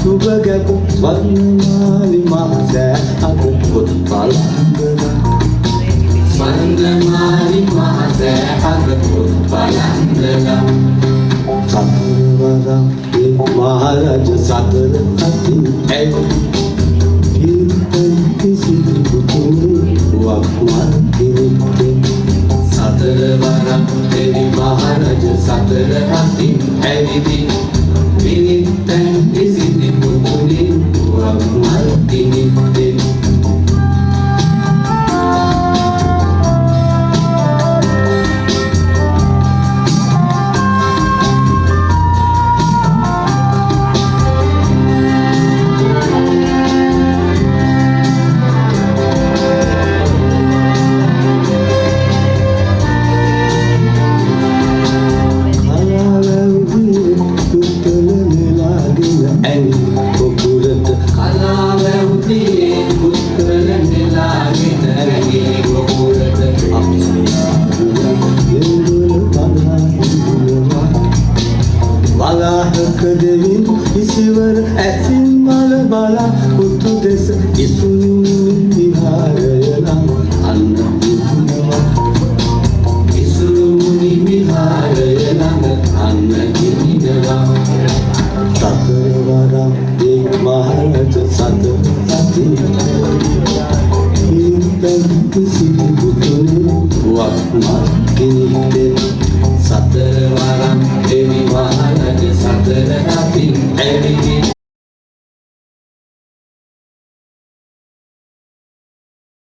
සුබගැප ස්වර්ණමාලි මහසෑ අද පොත් බලන්දලා ස්වර්ණමාලි මහසෑ අද පොත් බලන්දලා සතරවරම් ඒ මහරජ සතර අතින් ඇයි කිසිදු පුතුනේ වක්මන් කෙනෙක්ද සතරවරම් දෙවි මහරජ සතර අතින් ඇවිදි විනිත්තන් කිසිදු පුතුනේ වක්මන් කෙනෙක්ද දෙවින් ඉසිවර ඇසින් මල බලා පුතු දෙස ඉසුණු විහාරය නම් අන්න ඉන්නවා ඉසුණු විහාරය නම් අන්න ඉන්නවා සතරවරම් ඒ මහරජ සතර අතින් ඉන්දන් කිසිදු පුතුනේ වක්මන් කෙනෙක්ද